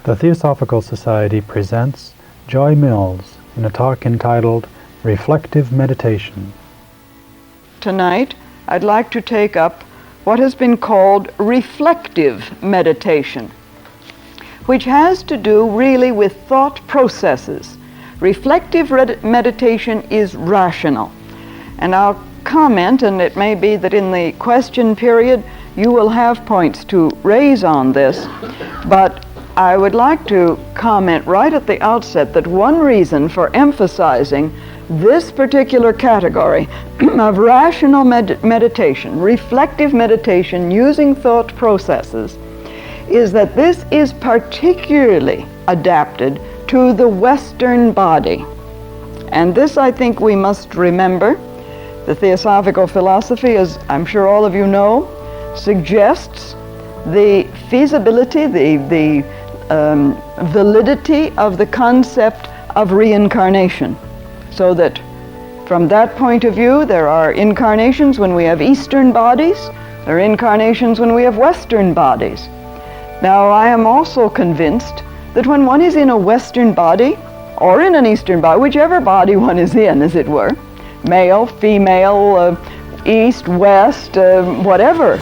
The Theosophical Society presents Joy Mills in a talk entitled Reflective Meditation. Tonight, I'd like to take up what has been called reflective meditation, which has to do really with thought processes. Reflective meditation is rational. And I'll comment, and it may be that in the question period you will have points to raise on this, but I would like to comment right at the outset that one reason for emphasizing this particular category of rational meditation, reflective meditation using thought processes, is that this is particularly adapted to the Western body. And this, I think, we must remember. The Theosophical philosophy, as I'm sure all of you know, suggests the feasibility, the validity of the concept of reincarnation. So that from that point of view, there are incarnations when we have Eastern bodies, there are incarnations when we have Western bodies. Now, I am also convinced that when one is in a Western body, or in an Eastern body, whichever body one is in, as it were, male, female, east, west, whatever,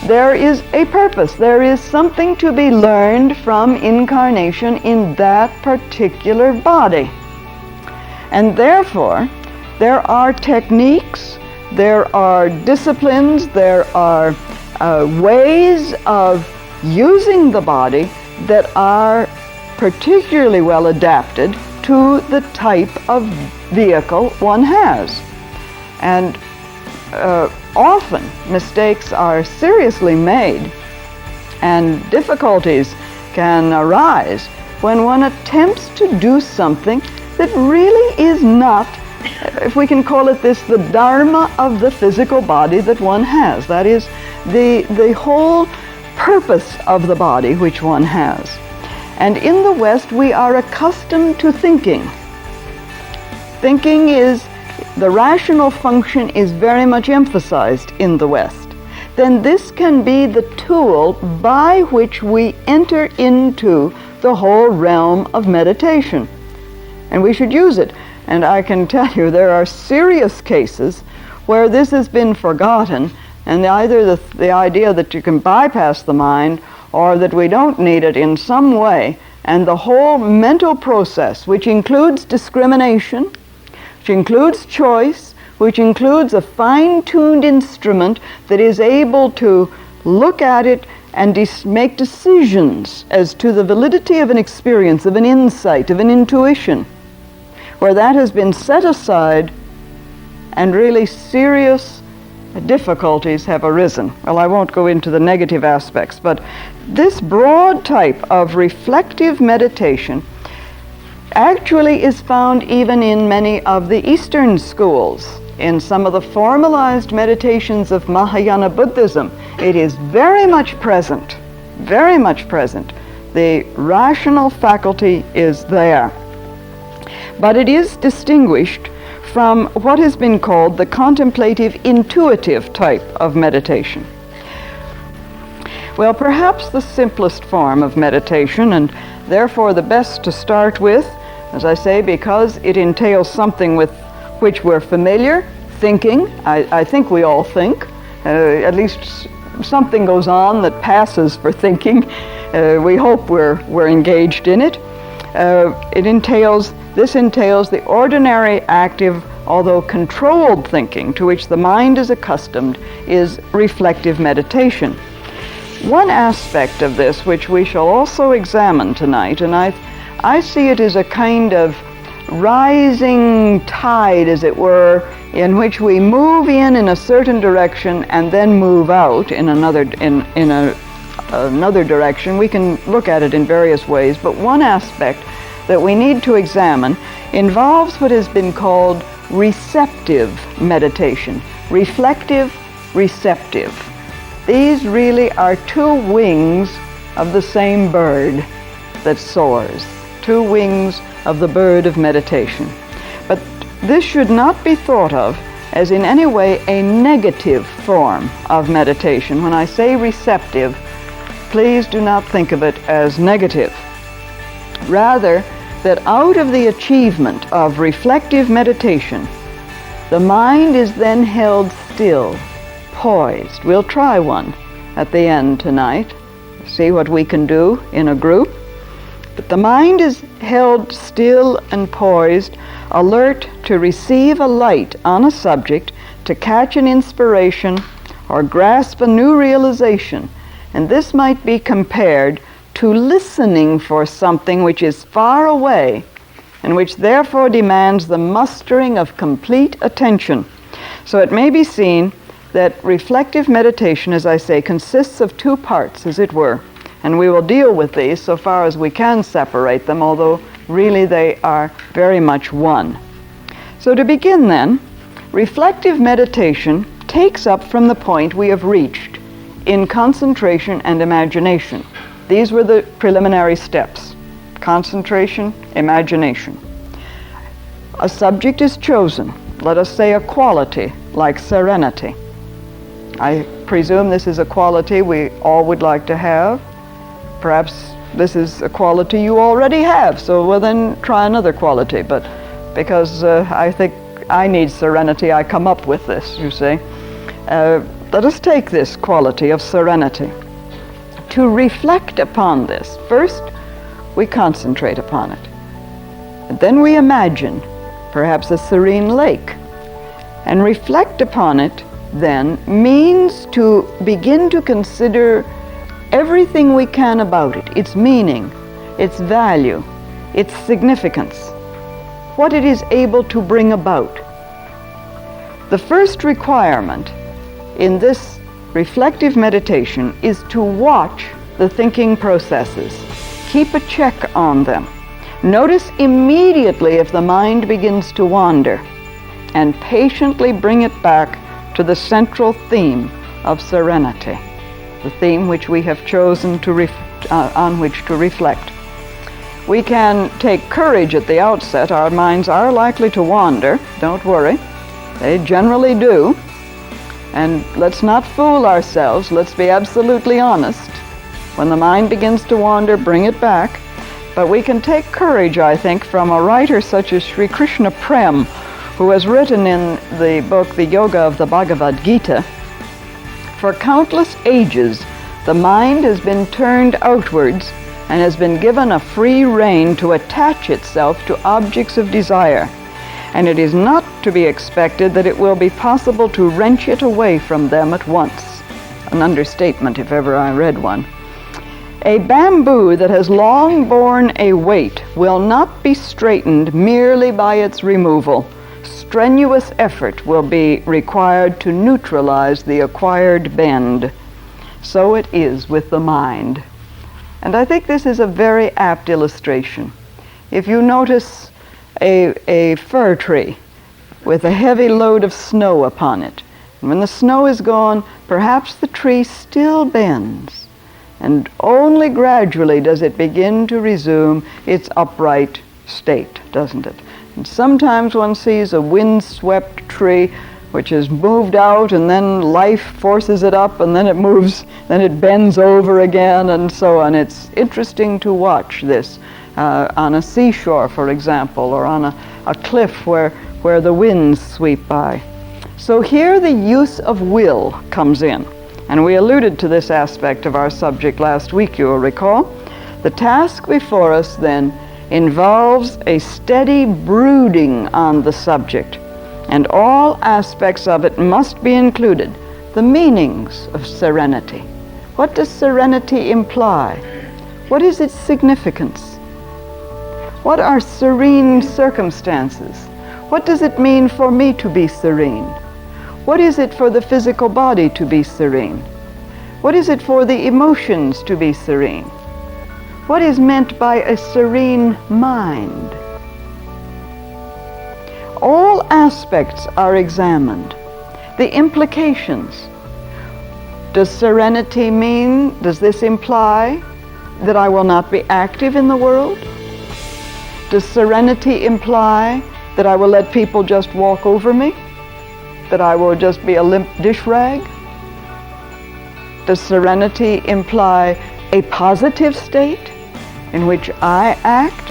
there is a purpose. There is something to be learned from incarnation in that particular body. And therefore, there are techniques, there are disciplines, there are ways of using the body that are particularly well adapted to the type of vehicle one has. And often mistakes are seriously made and difficulties can arise when one attempts to do something that really is not, if we can call it this, the dharma of the physical body that one has. That is the whole purpose of the body which one has. And in the West, we are accustomed to thinking. Thinking is, the rational function is very much emphasized in the West. Then this can be the tool by which we enter into the whole realm of meditation. And we should use it. And I can tell you there are serious cases where this has been forgotten, and either the idea that you can bypass the mind or that we don't need it in some way, and the whole mental process, which includes discrimination, which includes choice, which includes a fine-tuned instrument that is able to look at it and make decisions as to the validity of an experience, of an insight, of an intuition, where that has been set aside and really serious difficulties have arisen. Well, I won't go into the negative aspects, but this broad type of reflective meditation actually is found even in many of the Eastern schools. In some of the formalized meditations of Mahayana Buddhism, it is very much present, very much present. The rational faculty is there. But it is distinguished from what has been called the contemplative intuitive type of meditation. Well, perhaps the simplest form of meditation, and therefore the best to start with, as I say, because it entails something with which we're familiar, thinking. I think we all think. At least something goes on that passes for thinking. We hope we're engaged in it. This entails the ordinary active, although controlled thinking to which the mind is accustomed, is reflective meditation. One aspect of this which we shall also examine tonight, and I see it as a kind of rising tide, as it were, in which we move in a certain direction and then move out in another direction. We can look at it in various ways, but one aspect that we need to examine involves what has been called receptive meditation. Reflective, receptive. These really are two wings of the same bird that soars. Two wings of the bird of meditation. But this should not be thought of as in any way a negative form of meditation. When I say receptive, please do not think of it as negative. Rather, that out of the achievement of reflective meditation, the mind is then held still, poised. We'll try one at the end tonight, see what we can do in a group. But the mind is held still and poised, alert to receive a light on a subject, to catch an inspiration or grasp a new realization. And this might be compared to listening for something which is far away and which therefore demands the mustering of complete attention. So it may be seen that reflective meditation, as I say, consists of two parts, as it were. And we will deal with these so far as we can separate them, although really they are very much one. So to begin then, reflective meditation takes up from the point we have reached in concentration and imagination. These were the preliminary steps: concentration, imagination. A subject is chosen, let us say a quality like serenity. I presume this is a quality we all would like to have. Perhaps this is a quality you already have, so well then try another quality. But because I think I need serenity, I come up with this, you see. Let us take this quality of serenity. To reflect upon this, first we concentrate upon it. And then we imagine perhaps a serene lake. And reflect upon it then means to begin to consider everything we can about it, its meaning, its value, its significance, what it is able to bring about. The first requirement in this reflective meditation is to watch the thinking processes. Keep a check on them. Notice immediately if the mind begins to wander, and patiently bring it back to the central theme of serenity, the theme which we have chosen to on which to reflect. We can take courage at the outset. Our minds are likely to wander, don't worry. They generally do. And let's not fool ourselves. Let's be absolutely honest. When the mind begins to wander, bring it back. But we can take courage, I think, from a writer such as Sri Krishna Prem, who has written in the book The Yoga of the Bhagavad Gita. For countless ages, the mind has been turned outwards and has been given a free rein to attach itself to objects of desire. And it is not to be expected that it will be possible to wrench it away from them at once. An understatement, if ever I read one. A bamboo that has long borne a weight will not be straightened merely by its removal. Strenuous effort will be required to neutralize the acquired bend. So it is with the mind. And I think this is a very apt illustration. If you notice a fir tree with a heavy load of snow upon it, and when the snow is gone, perhaps the tree still bends, and only gradually does it begin to resume its upright state, doesn't it? And sometimes one sees a wind-swept tree which has moved out, and then life forces it up, and then it moves, then it bends over again, and so on. It's interesting to watch this on a seashore, for example, or on a cliff where the winds sweep by. So here the use of will comes in. And we alluded to this aspect of our subject last week, you will recall. The task before us then involves a steady brooding on the subject, and all aspects of it must be included. The meanings of serenity. What does serenity imply? What is its significance? What are serene circumstances? What does it mean for me to be serene? What is it for the physical body to be serene? What is it for the emotions to be serene? What is meant by a serene mind? All aspects are examined. The implications. Does serenity mean, does this imply that I will not be active in the world? Does serenity imply that I will let people just walk over me? That I will just be a limp dish rag? Does serenity imply a positive state? in which I act.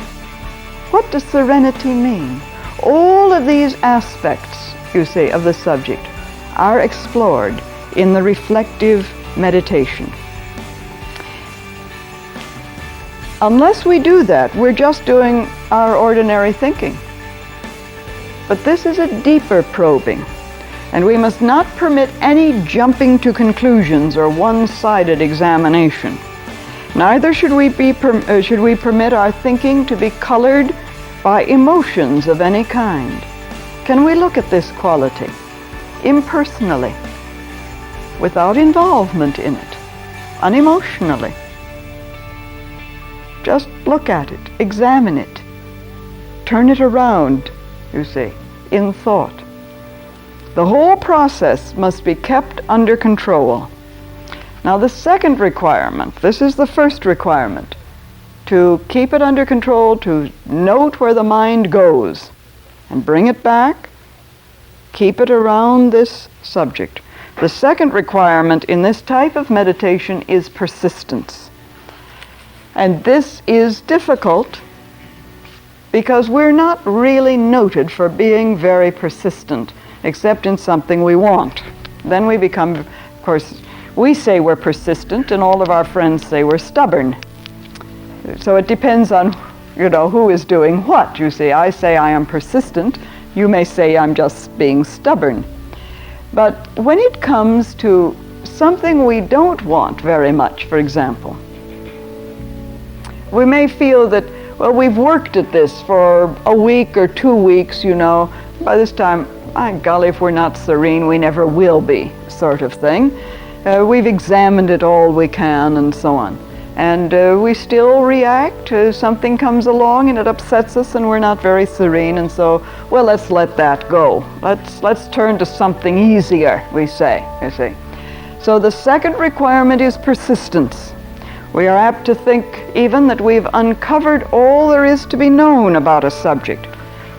What does serenity mean? All of these aspects, you see, of the subject are explored in the reflective meditation. Unless we do that, we're just doing our ordinary thinking. But this is a deeper probing, and we must not permit any jumping to conclusions or one-sided examination. Neither should we permit our thinking to be colored by emotions of any kind. Can we look at this quality impersonally, without involvement in it, unemotionally? Just look at it, examine it, turn it around, you see, in thought. The whole process must be kept under control. Now the second requirement, this is the first requirement, to keep it under control, to note where the mind goes and bring it back, keep it around this subject. The second requirement in this type of meditation is persistence. And this is difficult because we're not really noted for being very persistent, except in something we want. Then we become, of course, we say we're persistent, and all of our friends say we're stubborn. So it depends on, who is doing what. You see, I say I am persistent. You may say I'm just being stubborn. But when it comes to something we don't want very much, for example, we may feel that, well, we've worked at this for a week or 2 weeks, by this time, my golly, if we're not serene, we never will be, sort of thing. We've examined it all we can and so on. And we still react. Something comes along and it upsets us and we're not very serene, and so, well, let's let that go. Let's turn to something easier, we say, you see. So the second requirement is persistence. We are apt to think even that we've uncovered all there is to be known about a subject,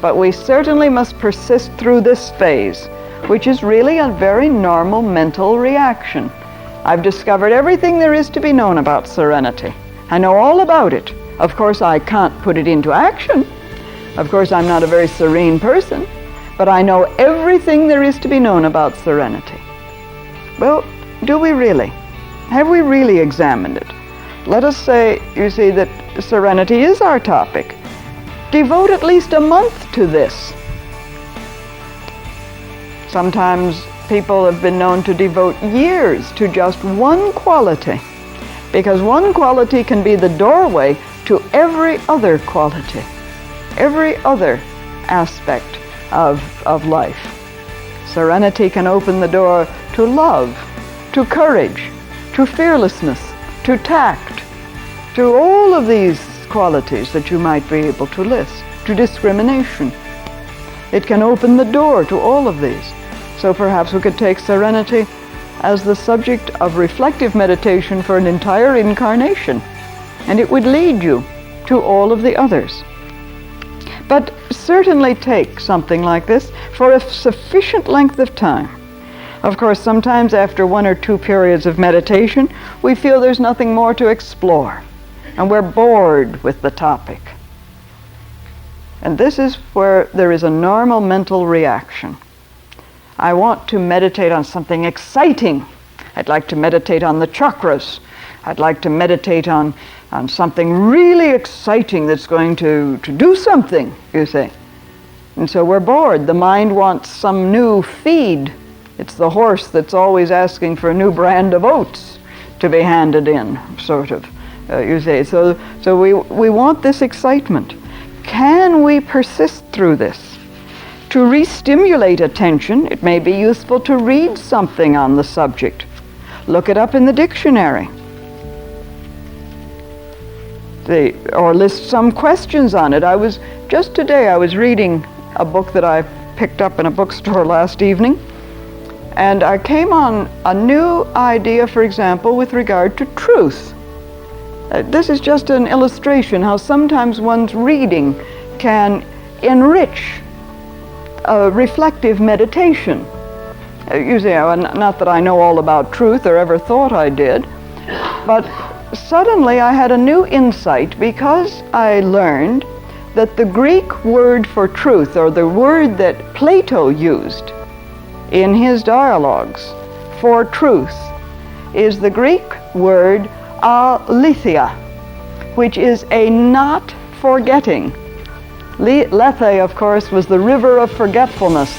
but we certainly must persist through this phase, which is really a very normal mental reaction. I've discovered everything there is to be known about serenity. I know all about it. Of course, I can't put it into action. Of course, I'm not a very serene person, but I know everything there is to be known about serenity. Well, do we really? Have we really examined it? Let us say, you see, that serenity is our topic. Devote at least a month to this. Sometimes people have been known to devote years to just one quality, because one quality can be the doorway to every other quality, every other aspect of life. Serenity can open the door to love, to courage, to fearlessness, to tact, to all of these qualities that you might be able to list, to discrimination. It can open the door to all of these. So perhaps we could take serenity as the subject of reflective meditation for an entire incarnation, and it would lead you to all of the others. But certainly take something like this for a sufficient length of time. Of course, sometimes after 1 or 2 periods of meditation, we feel there's nothing more to explore, and we're bored with the topic. And this is where there is a normal mental reaction. I want to meditate on something exciting. I'd like to meditate on the chakras. I'd like to meditate on something really exciting that's going to do something, you see. And so we're bored. The mind wants some new feed. It's the horse that's always asking for a new brand of oats to be handed in, sort of, you see. So we want this excitement. Can we persist through this? To re-stimulate attention, it may be useful to read something on the subject. Look it up in the dictionary. Or list some questions on it. Just today I was reading a book that I picked up in a bookstore last evening, and I came on a new idea, for example, with regard to truth. This is just an illustration how sometimes one's reading can enrich a reflective meditation. You see, not that I know all about truth or ever thought I did, but suddenly I had a new insight because I learned that the Greek word for truth, or the word that Plato used in his dialogues for truth, is the Greek word aletheia, which is a not forgetting. Lethe, of course, was the river of forgetfulness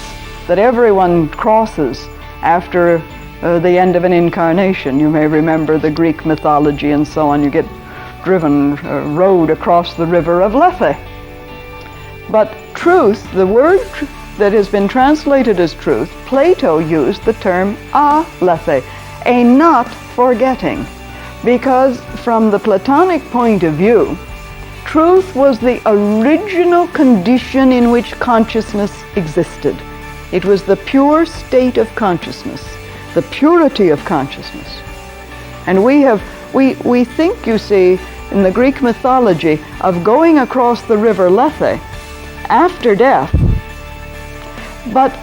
that everyone crosses after the end of an incarnation. You may remember the Greek mythology and so on. You get driven, rowed across the river of Lethe. But truth, the word that has been translated as truth, Plato used the term aletheia, a not forgetting, because from the Platonic point of view, truth was the original condition in which consciousness existed. It was the pure state of consciousness, the purity of consciousness. And we think, you see, in the Greek mythology of going across the river Lethe after death, but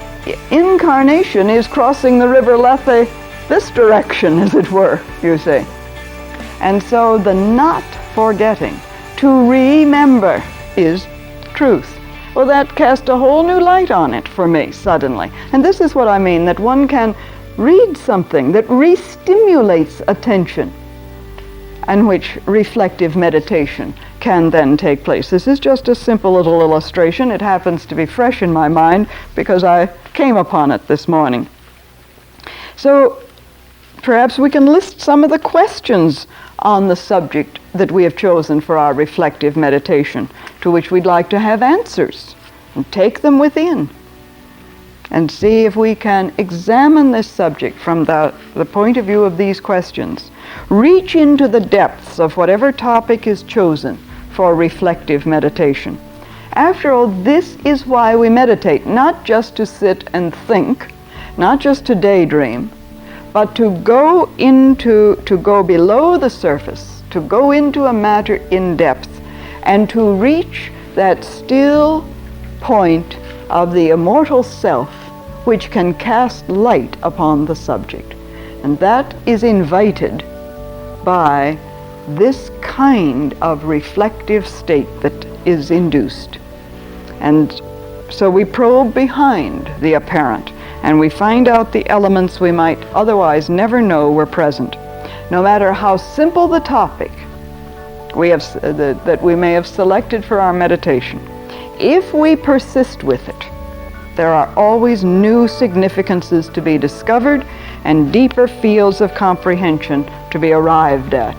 incarnation is crossing the river Lethe this direction, as it were, you see. And so the not forgetting, to remember, is truth. Well, that cast a whole new light on it for me suddenly. And this is what I mean, that one can read something that re-stimulates attention, and which reflective meditation can then take place. This is just a simple little illustration. It happens to be fresh in my mind because I came upon it this morning. So perhaps we can list some of the questions on the subject that we have chosen for our reflective meditation, to which we'd like to have answers, and take them within and see if we can examine this subject from the point of view of these questions. Reach into the depths of whatever topic is chosen for reflective meditation. After all, this is why we meditate, not just to sit and think, not just to daydream, but to go below the surface, to go into a matter in depth, and to reach that still point of the immortal self which can cast light upon the subject. And that is invited by this kind of reflective state that is induced. And so we probe behind the apparent, and we find out the elements we might otherwise never know were present. No matter how simple the topic that we may have selected for our meditation, if we persist with it, there are always new significances to be discovered and deeper fields of comprehension to be arrived at.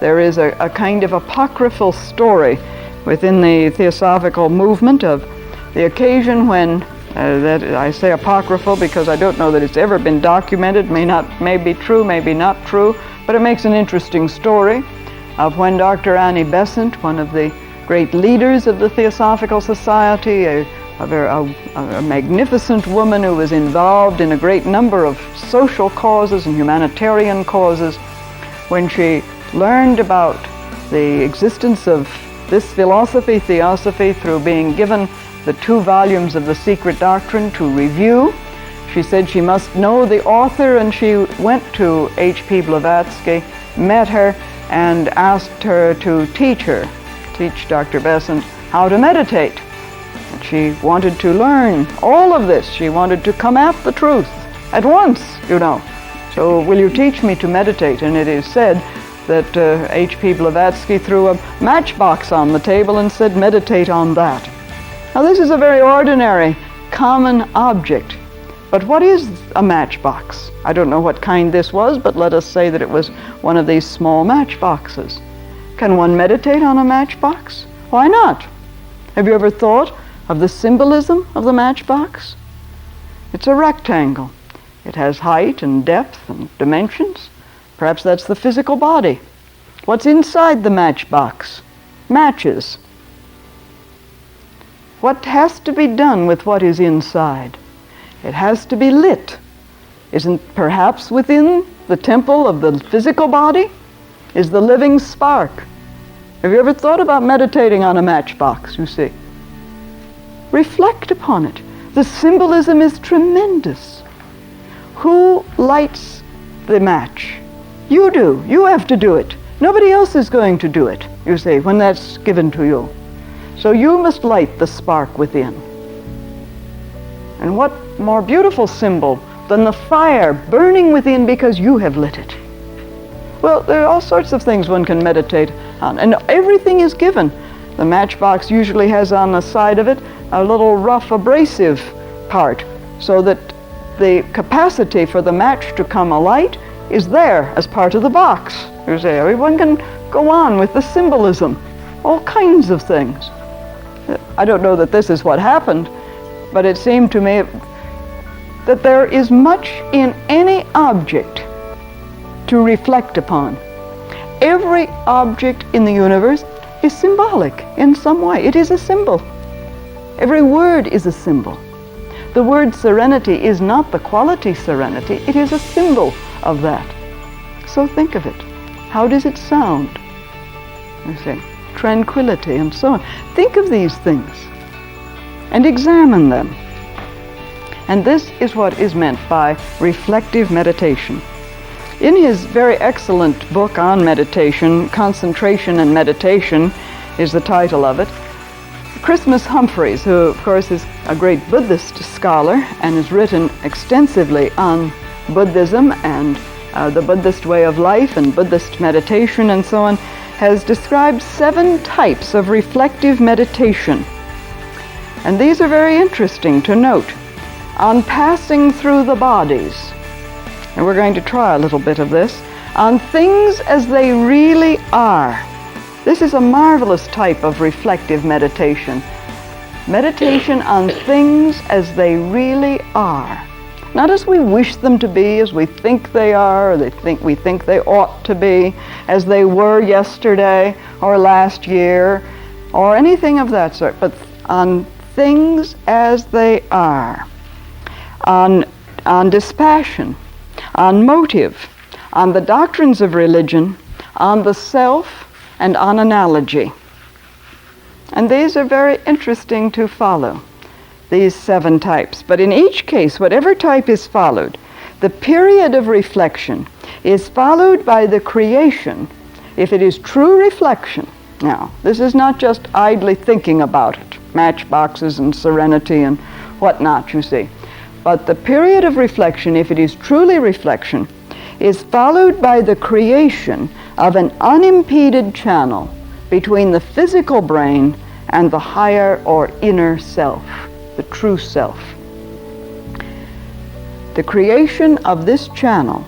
There is a kind of apocryphal story within the Theosophical movement of the occasion when, that I say apocryphal because I don't know that it's ever been documented, may be true, maybe not true, but it makes an interesting story of when Dr. Annie Besant, one of the great leaders of the Theosophical Society, a magnificent woman who was involved in a great number of social causes and humanitarian causes, when she learned about the existence of this philosophy, Theosophy, through being given the 2 volumes of the Secret Doctrine to review, she said she must know the author, and she went to H.P. Blavatsky, met her, and asked her to teach Dr. Besant how to meditate. And she wanted to learn all of this. She wanted to come at the truth at once, you know. So, will you teach me to meditate? And it is said that H.P. Blavatsky threw a matchbox on the table and said, meditate on that. Now, this is a very ordinary, common object. But what is a matchbox? I don't know what kind this was, but let us say that it was one of these small matchboxes. Can one meditate on a matchbox? Why not? Have you ever thought of the symbolism of the matchbox? It's a rectangle. It has height and depth and dimensions. Perhaps that's the physical body. What's inside the matchbox? Matches. What has to be done with what is inside? It has to be lit. Isn't perhaps within the temple of the physical body is the living spark? Have you ever thought about meditating on a matchbox, you see? Reflect upon it. The symbolism is tremendous. Who lights the match? You do. You have to do it. Nobody else is going to do it, you see, when that's given to you. So you must light the spark within. And what more beautiful symbol than the fire burning within because you have lit it? Well, there are all sorts of things one can meditate on, and everything is given. The matchbox usually has on the side of it a little rough abrasive part, so that the capacity for the match to come alight is there as part of the box. You see, everyone can go on with the symbolism, all kinds of things. I don't know that this is what happened, but it seemed to me that there is much in any object to reflect upon. Every object in the universe is symbolic in some way. It is a symbol. Every word is a symbol. The word serenity is not the quality serenity, it is a symbol of that. So think of it. How does it sound? You see, tranquility and so on. Think of these things and examine them. And this is what is meant by reflective meditation. In his very excellent book on meditation, Concentration and Meditation is the title of it, Christmas Humphreys, who of course is a great Buddhist scholar and has written extensively on Buddhism and the Buddhist way of life and Buddhist meditation and so on, has described 7 types of reflective meditation. And these are very interesting to note. On passing through the bodies, and we're going to try a little bit of this, on things as they really are. This is a marvelous type of reflective meditation. Meditation on things as they really are. Not as we wish them to be, as we think they are, or we think they ought to be, as they were yesterday or last year, or anything of that sort, but on things as they are. On dispassion, on motive, on the doctrines of religion, on the self, and on analogy. And these are very interesting to follow, these 7 types. But in each case, whatever type is followed, the period of reflection is followed by the creation, if it is true reflection. Now, this is not just idly thinking about it, matchboxes and serenity and whatnot, you see. But the period of reflection, if it is truly reflection, is followed by the creation of an unimpeded channel between the physical brain and the higher or inner self, the true self. The creation of this channel,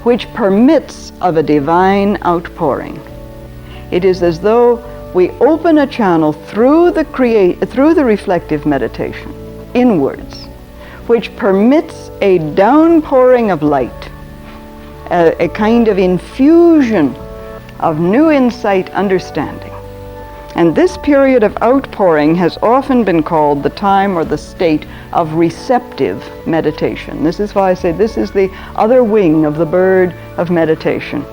which permits of a divine outpouring. It is as though we open a channel through the reflective meditation, inwards, which permits a downpouring of light, a kind of infusion of new insight understanding. And this period of outpouring has often been called the time or the state of receptive meditation. This is why I say this is the other wing of the bird of meditation.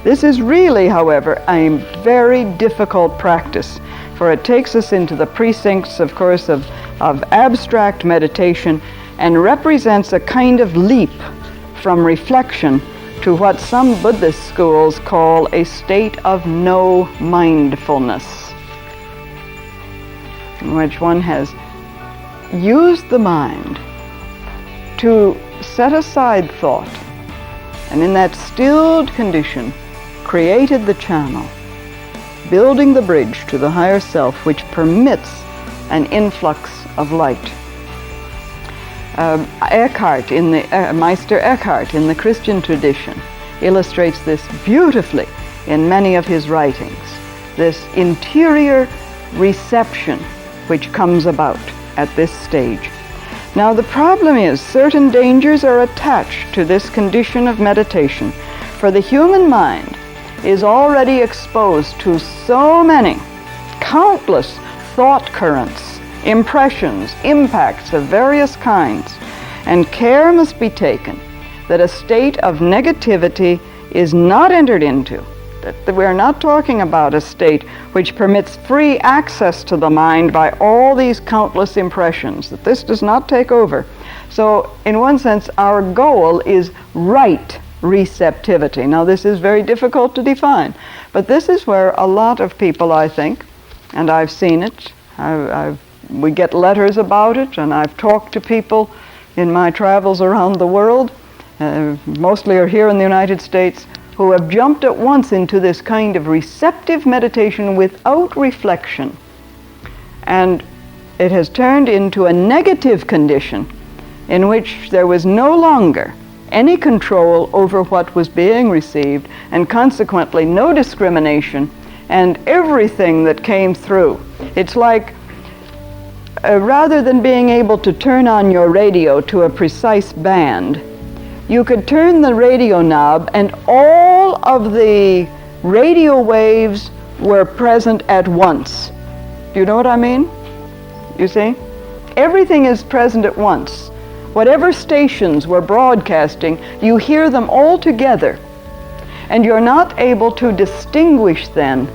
This is really, however, a very difficult practice, for it takes us into the precincts, of course, of abstract meditation, and represents a kind of leap from reflection to what some Buddhist schools call a state of no mindfulness, in which one has used the mind to set aside thought, and in that stilled condition created the channel, building the bridge to the higher self, which permits an influx of light. Meister Eckhart in the Christian tradition illustrates this beautifully in many of his writings, this interior reception which comes about at this stage. Now the problem is certain dangers are attached to this condition of meditation, for the human mind is already exposed to so many, countless thought currents, impressions, impacts of various kinds, and care must be taken that a state of negativity is not entered into, that we are not talking about a state which permits free access to the mind by all these countless impressions, that this does not take over. So in one sense, our goal is right receptivity. Now, this is very difficult to define, but this is where a lot of people, I think, and I've seen it, we get letters about it, and I've talked to people in my travels around the world, mostly are here in the United States, who have jumped at once into this kind of receptive meditation without reflection. And it has turned into a negative condition in which there was no longer any control over what was being received, and consequently no discrimination, and everything that came through. It's like rather than being able to turn on your radio to a precise band, you could turn the radio knob and all of the radio waves were present at once. Do you know what I mean? You see? Everything is present at once. Whatever stations were broadcasting, you hear them all together. And you're not able to distinguish then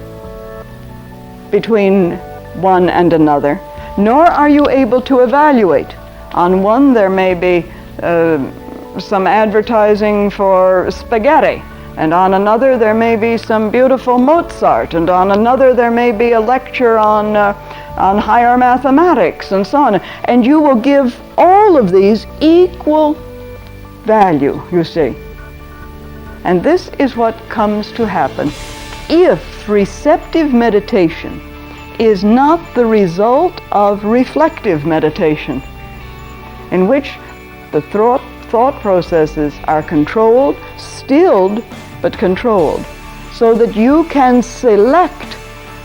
between one and another, nor are you able to evaluate. On one there may be some advertising for spaghetti, and on another there may be some beautiful Mozart, and on another there may be a lecture on higher mathematics, and so on. And you will give all of these equal value, you see. And this is what comes to happen if receptive meditation is not the result of reflective meditation, in which the thought processes are controlled, stilled, but controlled, so that you can select,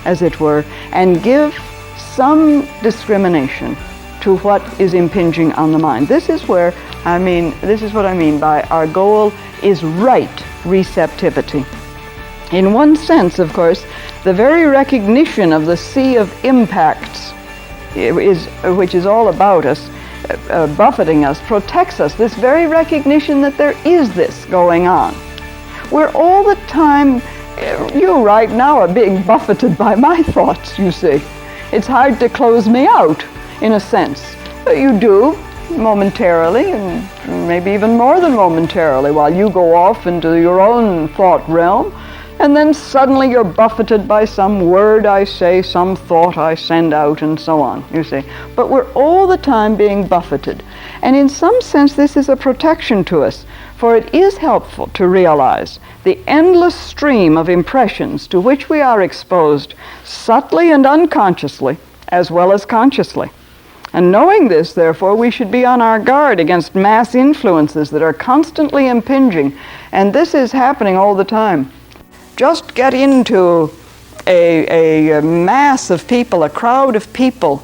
as it were, and give some discrimination to what is impinging on the mind. This is what I mean by our goal is right receptivity. In one sense, of course, the very recognition of the sea of impacts which is all about us, buffeting us, protects us. This very recognition that there is this going on. We're all the time, you right now are being buffeted by my thoughts, you see. It's hard to close me out, in a sense. But you do, momentarily, and maybe even more than momentarily, while you go off into your own thought realm, and then suddenly you're buffeted by some word I say, some thought I send out, and so on, you see. But we're all the time being buffeted. And in some sense, this is a protection to us, for it is helpful to realize the endless stream of impressions to which we are exposed, subtly and unconsciously, as well as consciously. And knowing this, therefore, we should be on our guard against mass influences that are constantly impinging. And this is happening all the time. Just get into a mass of people, a crowd of people,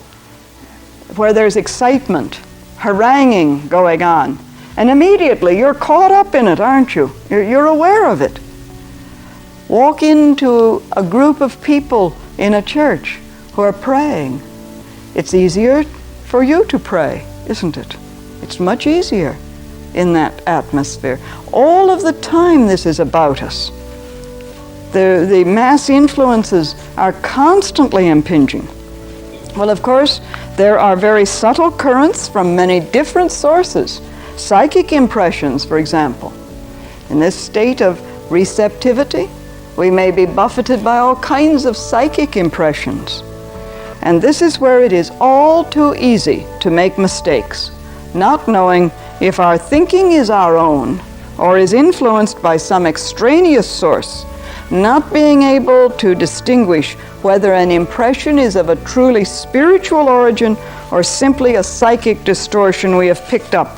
where there's excitement, haranguing going on. And immediately you're caught up in it, aren't you? You're aware of it. Walk into a group of people in a church who are praying. It's easier for you to pray, isn't it? It's much easier in that atmosphere. All of the time this is about us. The mass influences are constantly impinging. Well, of course, there are very subtle currents from many different sources. Psychic impressions, for example. In this state of receptivity, we may be buffeted by all kinds of psychic impressions. And this is where it is all too easy to make mistakes, not knowing if our thinking is our own or is influenced by some extraneous source, not being able to distinguish whether an impression is of a truly spiritual origin or simply a psychic distortion we have picked up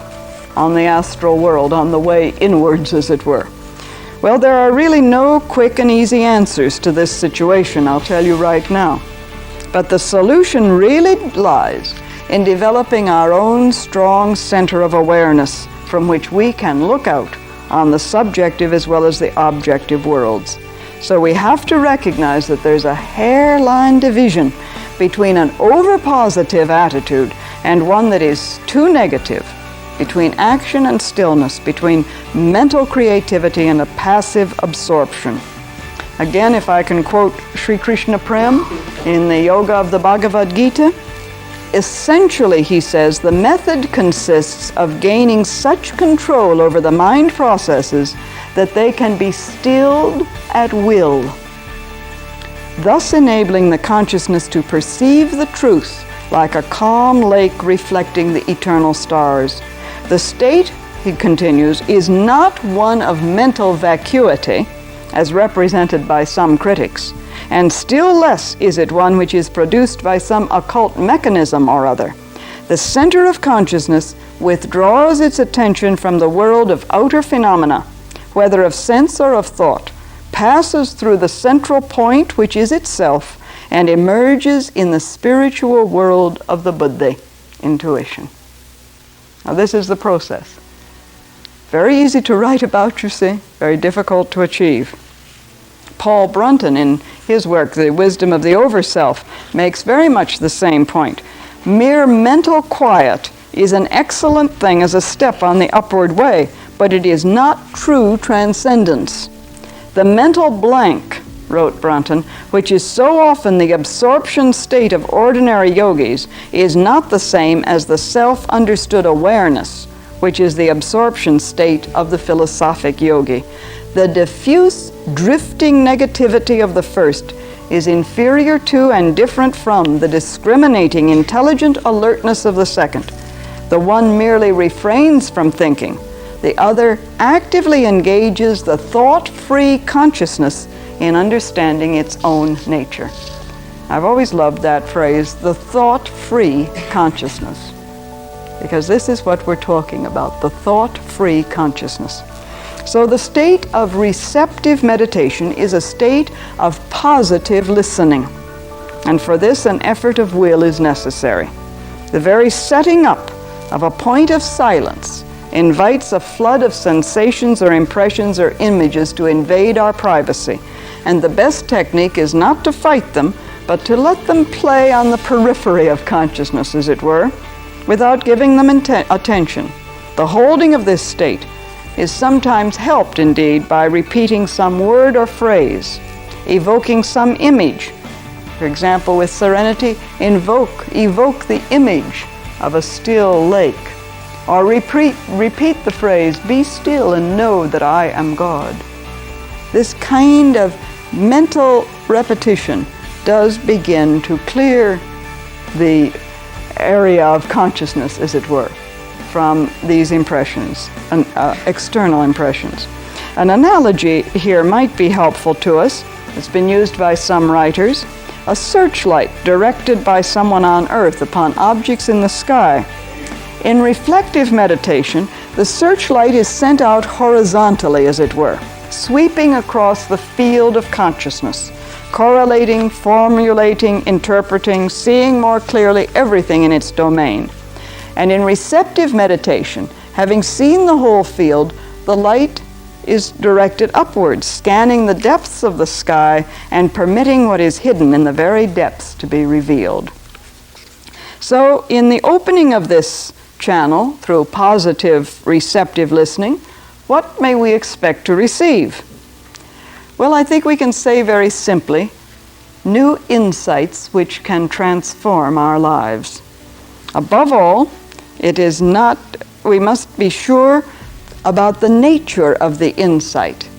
on the astral world, on the way inwards, as it were. Well, there are really no quick and easy answers to this situation, I'll tell you right now. But the solution really lies in developing our own strong center of awareness from which we can look out on the subjective as well as the objective worlds. So we have to recognize that there's a hairline division between an over-positive attitude and one that is too negative, between action and stillness, between mental creativity and a passive absorption. Again, if I can quote Sri Krishna Prem in the Yoga of the Bhagavad Gita, essentially, he says, the method consists of gaining such control over the mind processes that they can be stilled at will, thus enabling the consciousness to perceive the truth like a calm lake reflecting the eternal stars. The state, he continues, is not one of mental vacuity, as represented by some critics, and still less is it one which is produced by some occult mechanism or other. The center of consciousness withdraws its attention from the world of outer phenomena, whether of sense or of thought, passes through the central point, which is itself, and emerges in the spiritual world of the buddhi, intuition. Now this is the process. Very easy to write about, you see, very difficult to achieve. Paul Brunton, in his work, The Wisdom of the Overself, makes very much the same point. Mere mental quiet is an excellent thing as a step on the upward way, but it is not true transcendence. The mental blank, wrote Brunton, which is so often the absorption state of ordinary yogis, is not the same as the self-understood awareness, which is the absorption state of the philosophic yogi. The diffuse, drifting negativity of the first is inferior to and different from the discriminating, intelligent alertness of the second. The one merely refrains from thinking. The other actively engages the thought-free consciousness in understanding its own nature. I've always loved that phrase, the thought-free consciousness, because this is what we're talking about, the thought-free consciousness. So the state of receptive meditation is a state of positive listening, and for this an effort of will is necessary. The very setting up of a point of silence invites a flood of sensations or impressions or images to invade our privacy, and the best technique is not to fight them, but to let them play on the periphery of consciousness, as it were, without giving them attention. The holding of this state is sometimes helped, indeed, by repeating some word or phrase, evoking some image. For example, with serenity, evoke the image of a still lake, or repeat the phrase, "Be still and know that I am God." This kind of mental repetition does begin to clear the area of consciousness, as it were, from these impressions, external impressions. An analogy here might be helpful to us. It's been used by some writers. A searchlight directed by someone on earth upon objects in the sky. In reflective meditation, the searchlight is sent out horizontally, as it were, sweeping across the field of consciousness, correlating, formulating, interpreting, seeing more clearly everything in its domain. And in receptive meditation, having seen the whole field, the light is directed upwards, scanning the depths of the sky and permitting what is hidden in the very depths to be revealed. So in the opening of this channel, through positive receptive listening, what may we expect to receive? Well, I think we can say very simply, new insights which can transform our lives. Above all, we must be sure about the nature of the insight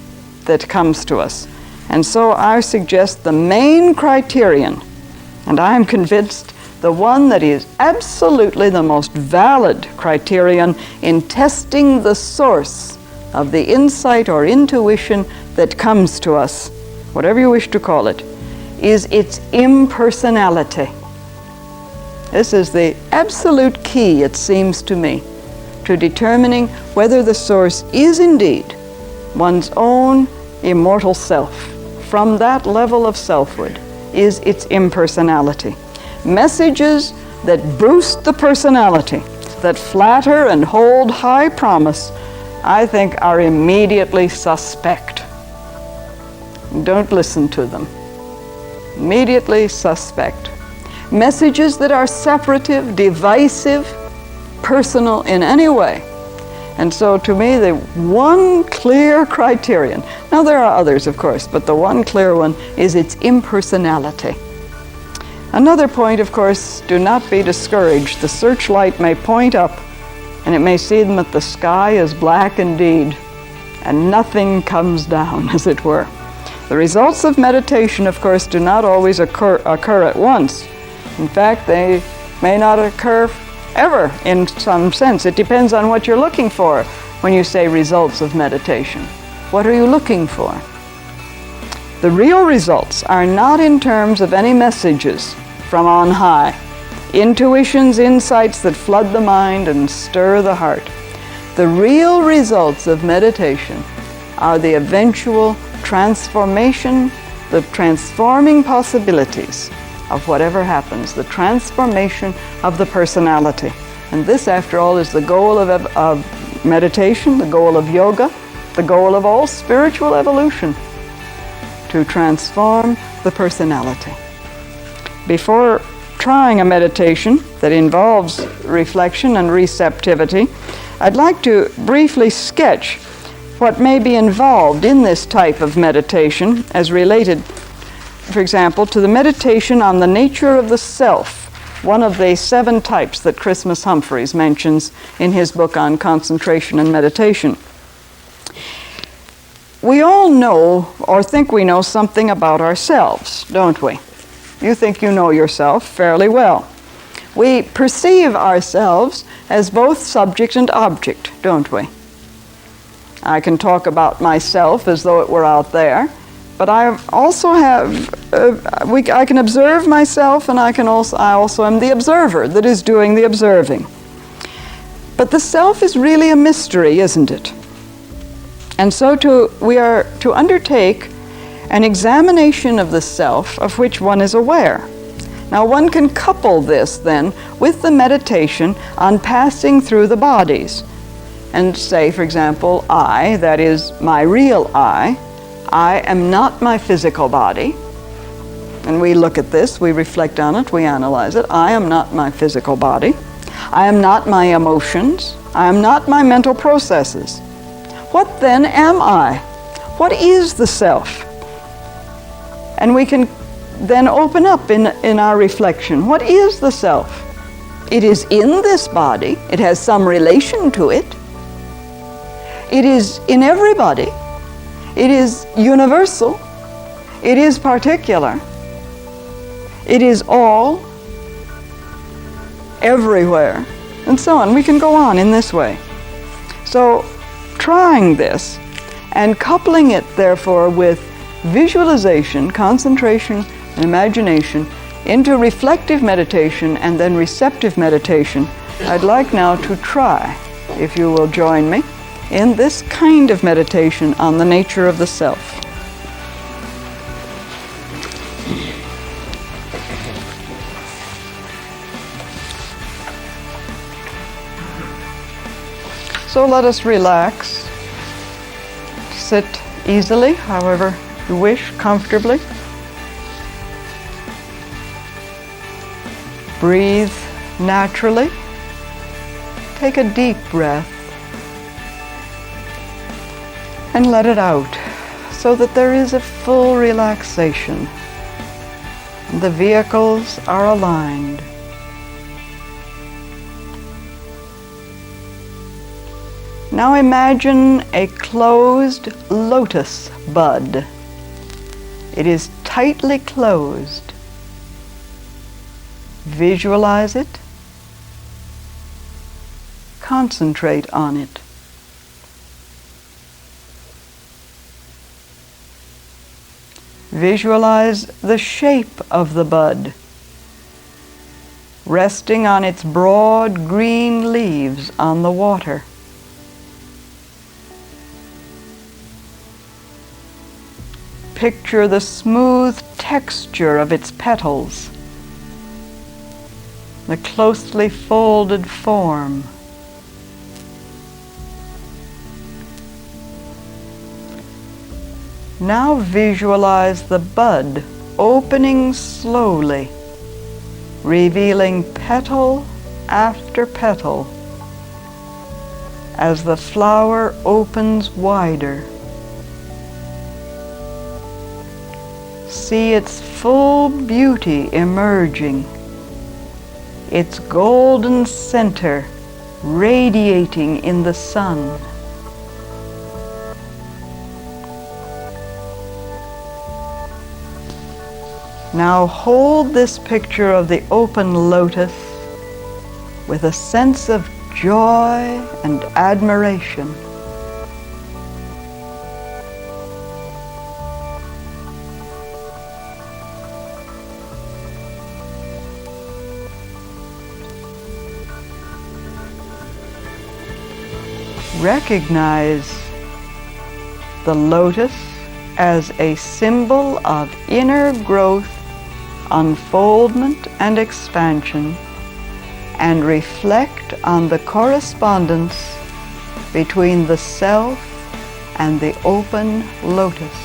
that comes to us. And so I suggest the main criterion, and I am convinced the one that is absolutely the most valid criterion in testing the source of the insight or intuition that comes to us, whatever you wish to call it, is its impersonality. This is the absolute key, it seems to me, to determining whether the source is indeed one's own immortal self. From that level of selfhood is its impersonality. Messages that boost the personality, that flatter and hold high promise, I think are immediately suspect. Don't listen to them. Immediately suspect. Messages that are separative, divisive, personal in any way. And so to me, the one clear criterion, now there are others of course, but the one clear one is its impersonality. Another point, of course, do not be discouraged. The searchlight may point up, and it may seem that the sky is black indeed, and nothing comes down, as it were. The results of meditation, of course, do not always occur at once. In fact, they may not occur ever in some sense. It depends on what you're looking for when you say results of meditation. What are you looking for? The real results are not in terms of any messages from on high, intuitions, insights that flood the mind and stir the heart. The real results of meditation are the eventual transformation, the transforming possibilities of whatever happens, the transformation of the personality. And this, after all, is the goal of meditation, the goal of yoga, the goal of all spiritual evolution, to transform the personality. Before trying a meditation that involves reflection and receptivity, I'd like to briefly sketch what may be involved in this type of meditation as related, for example, to the meditation on the nature of the self, one of the 7 types that Christmas Humphreys mentions in his book on concentration and meditation. We all know or think we know something about ourselves, don't we? You think you know yourself fairly well. We perceive ourselves as both subject and object, don't we? I can talk about myself as though it were out there, but I also have, I can observe myself, and I also am the observer that is doing the observing. But the self is really a mystery, isn't it? And so we are to undertake an examination of the self of which one is aware. Now one can couple this then with the meditation on passing through the bodies and say, for example, I, that is my real I am not my physical body. And we look at this, we reflect on it, we analyze it. I am not my physical body. I am not my emotions. I am not my mental processes. What then am I? What is the self? And we can then open up in our reflection. What is the self? It is in this body. It has some relation to it. It is in everybody. It is universal. It is particular. It is all, everywhere, and so on. We can go on in this way. So, trying this and coupling it, therefore, with visualization, concentration, and imagination into reflective meditation and then receptive meditation, I'd like now to try, if you will join me, in this kind of meditation on the nature of the self. So let us relax, sit easily, however you wish, comfortably. Breathe naturally. Take a deep breath and let it out so that there is a full relaxation. The vehicles are aligned. Now imagine a closed lotus bud. It is tightly closed. Visualize it. Concentrate on it. Visualize the shape of the bud, resting on its broad green leaves on the water. Picture the smooth texture of its petals, the closely folded form. Now visualize the bud opening slowly, revealing petal after petal as the flower opens wider. see its full beauty emerging, its golden center radiating in the sun. Now hold this picture of the open lotus with a sense of joy and admiration. Recognize the lotus as a symbol of inner growth, unfoldment, and expansion, and reflect on the correspondence between the self and the open lotus.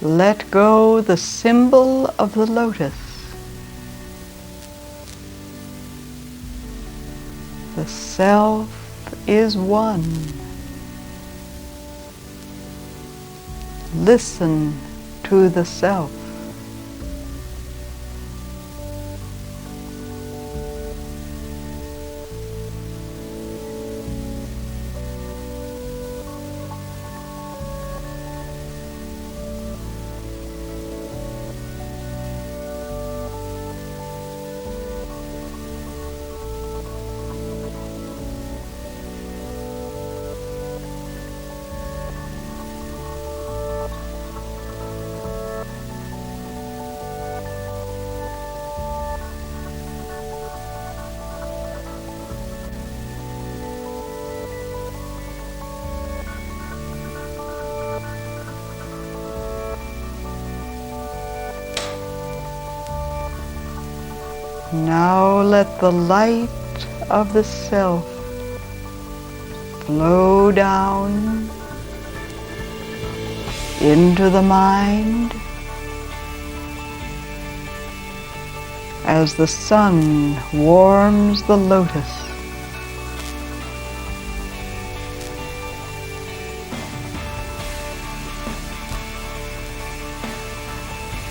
Let go the symbol of the lotus. The self is one. Listen to the self. Now let the light of the self flow down into the mind as the sun warms the lotus.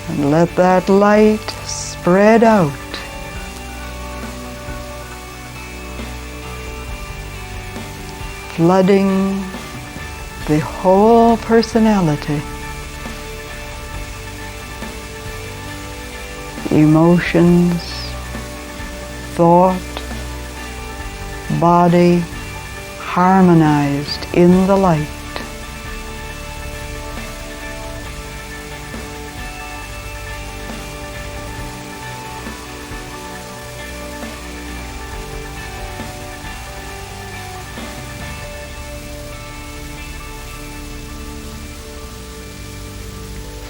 And let that light spread out, flooding the whole personality. Emotions, thought, body harmonized in the light.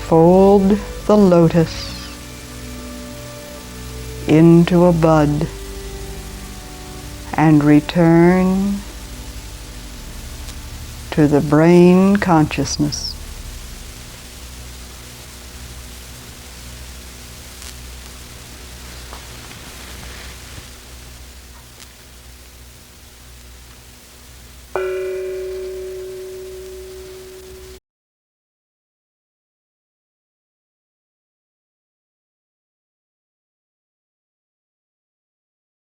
Fold the lotus into a bud and return to the brain consciousness.